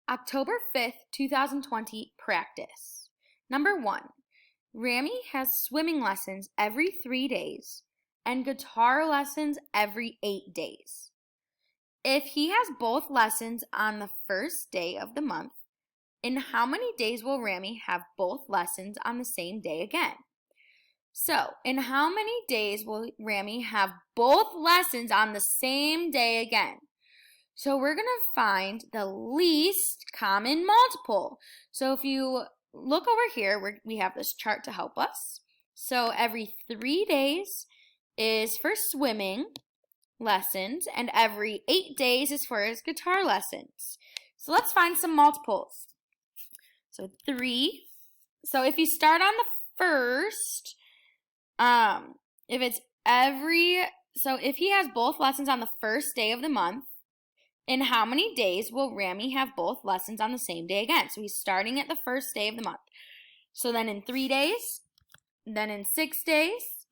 October 5th, 2020 practice. Number 1. Rami has swimming lessons every 3 days and guitar lessons every 8 days. If he has both lessons on the first day of the month, in how many days will Rami have both lessons on the same day again? So, in how many days will Rami have both lessons on the same day again? So we're going to find the least common multiple. So if you look over here, we have this chart to help us. So every 3 days is for swimming lessons, and every 8 days is for his guitar lessons. So let's find some multiples. So 3. So if you start on the first, if he has both lessons on the first day of the month, in how many days will Rami have both lessons on the same day again? So he's starting at the first day of the month. So then in 3 days, then in 6 days,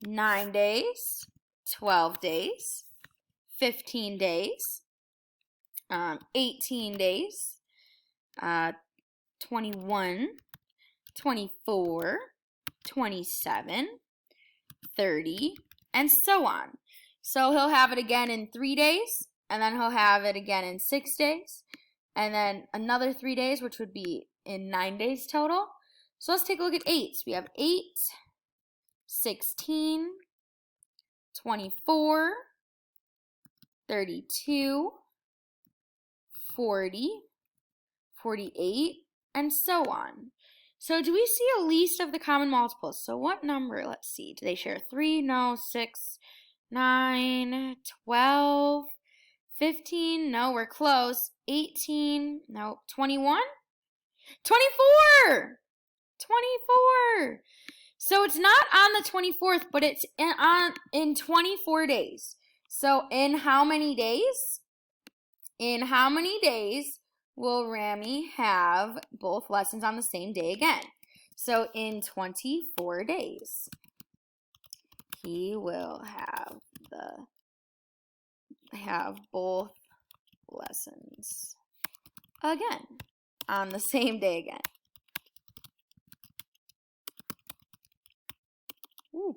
9 days, 12 days, 15 days, 18 days, 21, 24, 27, 30, and so on. So he'll have it again in 3 days, and then he'll have it again in 6 days, and then another 3 days, which would be in 9 days total. So let's take a look at 8. So we have 8, 16, 24, 32, 40, 48, and so on. So do we see a least of the common multiples? So what number, let's see, do they share 3? No. 6, 9, 12, 15, no, we're close. 18, no. 21? 24! 24! So it's not on the 24th, but it's in 24 days. So in how many days? In how many days will Rami have both lessons on the same day again? So in 24 days, he will have both lessons again on the same day again. Ooh.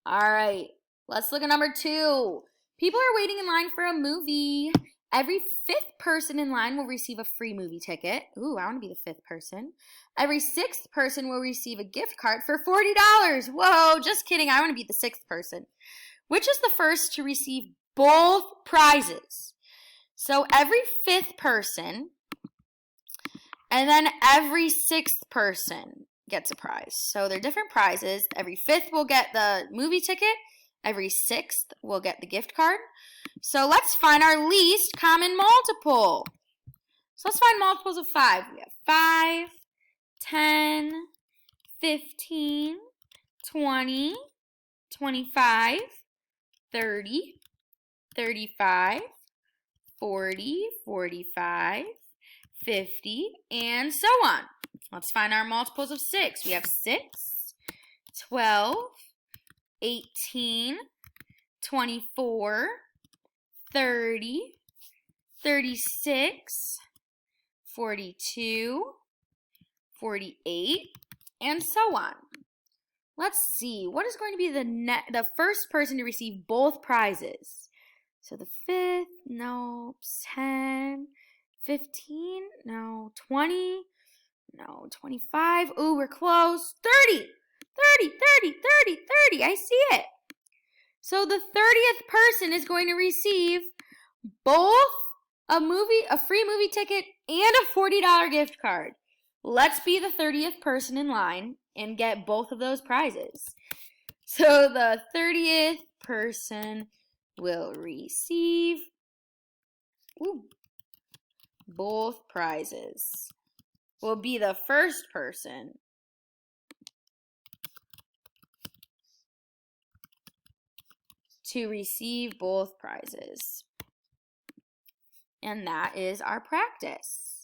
All right, let's look at number 2. People are waiting in line for a movie. Every 5th person in line will receive a free movie ticket. Ooh, I want to be the 5th person. Every 6th person will receive a gift card for $40. Whoa, just kidding. I want to be the 6th person. Which is the first to receive both prizes? So every 5th person, and then every 6th person gets a prize. So they're different prizes. Every 5th will get the movie ticket. Every 6th will get the gift card. So let's find our least common multiple. So let's find multiples of 5. We have 5, 10, 15, 20, 25, 30, 35, 40, 45, 50, and so on. Let's find our multiples of 6. We have 6, 12, 18, 24, 30, 36, 42, 48, and so on. Let's see, what is going to be the first person to receive both prizes? So the 5th, no, 10, 15, no, 20, no, 25, ooh, we're close, 30, 30, 30, 30, 30, I see it. So the 30th person is going to receive both a free movie ticket and a $40 gift card. Let's be the 30th person in line and get both of those prizes. So the 30th person will receive both prizes. Will be the first person to receive both prizes. And that is our practice.